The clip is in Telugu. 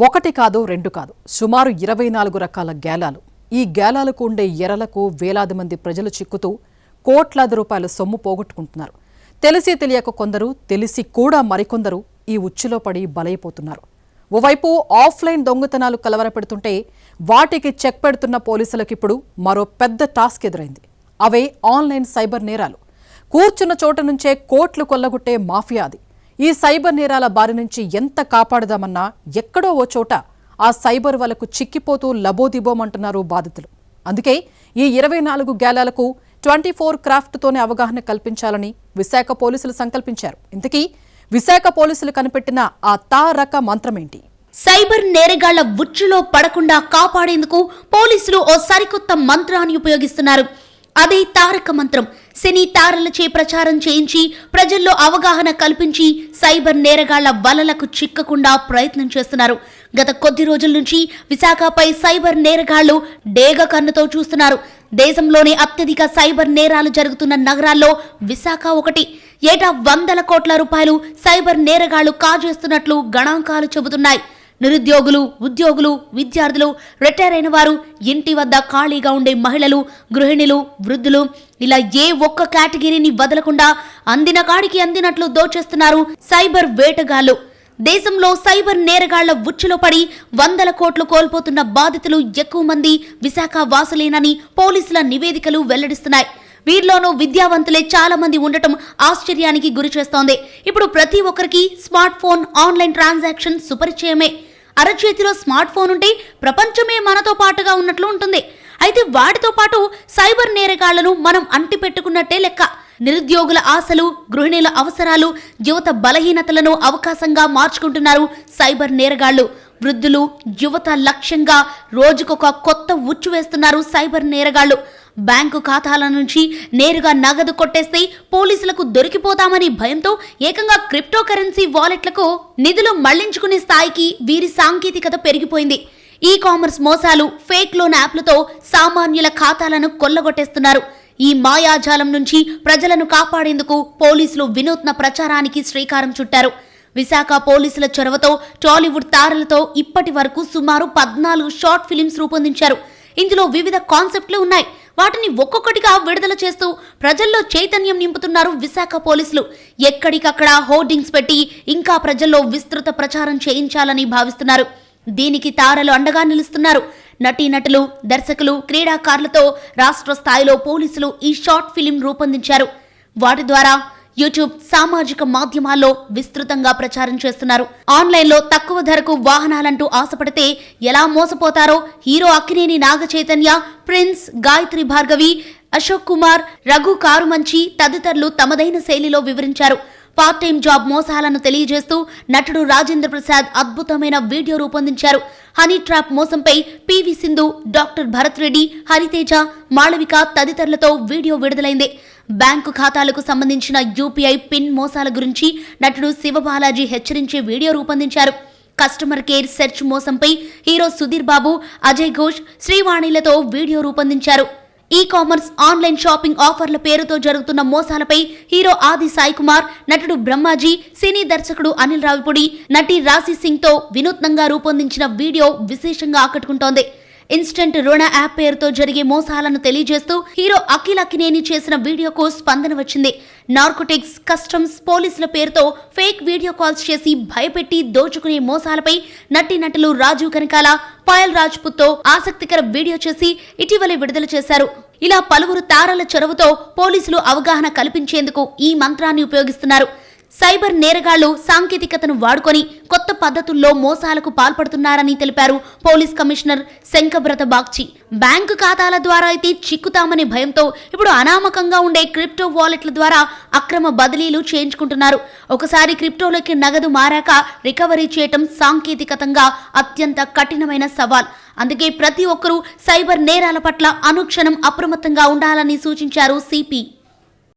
ఒకటి కాదు రెండు కాదు సుమారు 24 రకాల గేలాలు. ఈ గేలాలకు ఉండే ఎరలకు వేలాది మంది ప్రజలు చిక్కుతూ కోట్లాది రూపాయల సొమ్ము పోగొట్టుకుంటున్నారు. తెలిసి తెలియక కొందరు, తెలిసి కూడా మరికొందరు ఈ ఉచ్చులో పడి బలైపోతున్నారు. ఓవైపు ఆఫ్లైన్ దొంగతనాలు కలవరపెడుతుంటే వాటికి చెక్ పెడుతున్న పోలీసులకు ఇప్పుడు మరో పెద్ద టాస్క్ ఎదురైంది. అవే ఆన్లైన్ సైబర్ నేరాలు. కూర్చున్న చోట నుంచే కోట్లు కొల్లగొట్టే మాఫియాది. ఈ సైబర్ నేరాల బారి నుంచి ఎంత కాపాడదామన్నా ఎక్కడో ఓ చోట ఆ సైబర్ వలకు చిక్కిపోతూ లబోదిబోమంటున్నారు బాధితులు. అందుకే ఈ 24 గేలాలకు 24 క్రాఫ్ట్తోనే అవగాహన కల్పించాలని విశాఖ పోలీసులు సంకల్పించారు. ఇంతకీ విశాఖ పోలీసులు కనిపెట్టిన ఆ తారక మంత్రమేంటి? సైబర్ నేరగాళ్ల ఉచ్చులో పడకుండా కాపాడేందుకు పోలీసులు ఓ సరికొత్త మంత్రాన్ని ఉపయోగిస్తున్నారు. అదే తారక మంత్రం. సినీ తారలచే ప్రచారం చేయించి ప్రజల్లో అవగాహన కల్పించి సైబర్ నేరగాళ్ల వలలకు చిక్కకుండా ప్రయత్నం చేస్తున్నారు. గత కొద్ది రోజుల నుంచి విశాఖపై సైబర్ నేరగాళ్లు డేగ కన్నుతో చూస్తున్నారు. దేశంలోనే అత్యధిక సైబర్ నేరాలు జరుగుతున్న నగరాల్లో విశాఖ ఒకటి. ఏటా 100 కోట్ల రూపాయలు సైబర్ నేరగాళ్లు కాజేస్తున్నట్లు గణాంకాలు చెబుతున్నాయి. నిరుద్యోగులు, ఉద్యోగులు, విద్యార్థులు, రిటైర్ అయిన వారు, ఇంటి వద్ద ఖాళీగా ఉండే మహిళలు, గృహిణులు, వృద్ధులు ఇలా ఏ ఒక్క కేటగిరీని వదలకుండా అందిన కాడికి అందినట్లు దోచేస్తున్నారు సైబర్ వేటగాళ్లు. దేశంలో సైబర్ నేరగాళ్ల ఉచ్చులో పడి 100 కోట్లు కోల్పోతున్న బాధితులు ఎక్కువ మంది విశాఖ వాసులేనని పోలీసుల నివేదికలు వెల్లడిస్తున్నాయి. వీరిలోనూ విద్యావంతులే చాలా మంది ఉండటం ఆశ్చర్యానికి గురి చేస్తోంది. ఇప్పుడు ప్రతి ఒక్కరికి స్మార్ట్ ఫోన్, ఆన్లైన్ ట్రాన్సాక్షన్ సుపరిచయమే. అరచేతిలో స్మార్ట్ ఫోన్ ఉంటే ప్రపంచమే మనతో పాటుగా ఉన్నట్లు ఉంటుంది. అయితే వాటితో పాటు సైబర్ నేరగాళ్లను మనం అంటి పెట్టుకున్నట్టే లెక్క. నిరుద్యోగుల ఆశలు, గృహిణుల అవసరాలు, యువత బలహీనతలను అవకాశంగా మార్చుకుంటున్నారు సైబర్ నేరగాళ్లు. వృద్ధులు, యువత లక్ష్యంగా రోజుకొక కొత్త ఉచ్చు వేస్తున్నారు సైబర్ నేరగాళ్లు. బ్యాంకు ఖాతాల నుంచి నేరుగా నగదు కొట్టేస్తే పోలీసులకు దొరికిపోతామని భయంతో ఏకంగా క్రిప్టో కరెన్సీ వాలెట్లకు నిధులు మళ్లించుకునే స్థాయికి వీరి సాంకేతికత పెరిగిపోయింది. ఈ కామర్స్ మోసాలు, ఫేక్ లోన్ యాప్లతో సామాన్యుల ఖాతాలను కొల్లగొట్టేస్తున్నారు. ఈ మాయాజాలం నుంచి ప్రజలను కాపాడేందుకు పోలీసులు వినూత్న ప్రచారానికి శ్రీకారం చుట్టారు. విశాఖ పోలీసుల చొరవతో టాలీవుడ్ తారలతో ఇప్పటి వరకు సుమారు 14 షార్ట్ ఫిలిమ్స్ రూపొందించారు. ఇందులో వివిధ కాన్సెప్ట్లు ఉన్నాయి. వాటిని ఒక్కొక్కటిగా విడుదల చేస్తూ ప్రజల్లో చైతన్యం నింపుతున్నారు విశాఖ పోలీసులు. ఎక్కడికక్కడ హోర్డింగ్స్ పెట్టి ఇంకా ప్రజల్లో విస్తృత ప్రచారం చేయించాలని భావిస్తున్నారు. దీనికి తారలు అండగా నిలుస్తున్నారు. నటీనటులు, దర్శకులు, క్రీడాకారులతో రాష్ట్ర స్థాయిలో పోలీసులు ఈ షార్ట్ ఫిలిం రూపొందించారు. వాటి ద్వారా యూట్యూబ్, సామాజిక మాధ్యమాల్లో విస్తృతంగా ప్రచారం చేస్తున్నారు. ఆన్లైన్లో తక్కువ ధరకు వాహనాలంటూ ఆశపడితే ఎలా మోసపోతారో హీరో అక్కినేని నాగ చైతన్య, ప్రిన్స్, గాయత్రి భార్గవి, అశోక్ కుమార్, రఘు కారుమంచి తదితరులు తమదైన శైలిలో వివరించారు. పార్ట్ టైం జాబ్ మోసాలను తెలియజేస్తూ నటుడు రాజేంద్ర ప్రసాద్ అద్భుతమైన వీడియో రూపొందించారు. హనీ ట్రాప్ మోసంపై పివి సింధు, డాక్టర్ భరత్ రెడ్డి, హరితేజ, మాళవిక తదితరులతో వీడియో విడుదలైంది. బ్యాంకు ఖాతాలకు సంబంధించిన యూపీఐ పిన్ మోసాల గురించి నటుడు శివబాలాజీ హెచ్చరించే వీడియో రూపొందించారు. కస్టమర్ కేర్ సెర్చ్ మోసంపై హీరో సుధీర్ బాబు, అజయ్ ఘోష్, శ్రీవాణిలతో వీడియో రూపొందించారు. ఈ కామర్స్, ఆన్లైన్ షాపింగ్ ఆఫర్ల పేరుతో జరుగుతున్న మోసాలపై హీరో ఆది సాయి కుమార్, నటుడు బ్రహ్మాజీ, సినీ దర్శకుడు అనిల్ రావిపూడి, నటి రాశి సింగ్ తో వినూత్నంగా రూపొందించిన వీడియో విశేషంగా ఆకట్టుకుంటోంది. ఇన్స్టెంట్ రుణ యాప్ పేరుతో జరిగే మోసాలను తెలియజేస్తూ హీరో అఖిల్ అక్కినేని చేసిన వీడియోకు స్పందన వచ్చింది. నార్కోటిక్స్, కస్టమ్స్, పోలీసుల పేరుతో ఫేక్ వీడియో కాల్స్ చేసి భయపెట్టి దోచుకునే మోసాలపై నటీనటులు రాజు కనకాల, పాయల్ రాజ్పుత్తో ఆసక్తికర వీడియో చేసి ఇటీవలే విడుదల చేశారు. ఇలా పలువురు తారల చొరవతో పోలీసులు అవగాహన కల్పించేందుకు ఈ మంత్రాన్ని ఉపయోగిస్తున్నారు. సైబర్ నేరగాళ్లు సాంకేతికతను వాడుకొని కొత్త పద్ధతుల్లో మోసాలకు పాల్పడుతున్నారని తెలిపారు police commissioner Shankhabrata Bagchi. Bank ఖాతాల ద్వారా అయితే చిక్కుతామనే భయంతో ఇప్పుడు అనామకంగా ఉండే క్రిప్టో వాలెట్ల ద్వారా అక్రమ బదిలీలు చేయించుకుంటున్నారు. ఒకసారి క్రిప్టోలోకి నగదు మారాక రికవరీ చేయటం సాంకేతికతంగా అత్యంత కఠినమైన సవాల్. అందుకే ప్రతి ఒక్కరూ సైబర్ నేరాల పట్ల అనుక్షణం అప్రమత్తంగా ఉండాలని సూచించారు సిపి.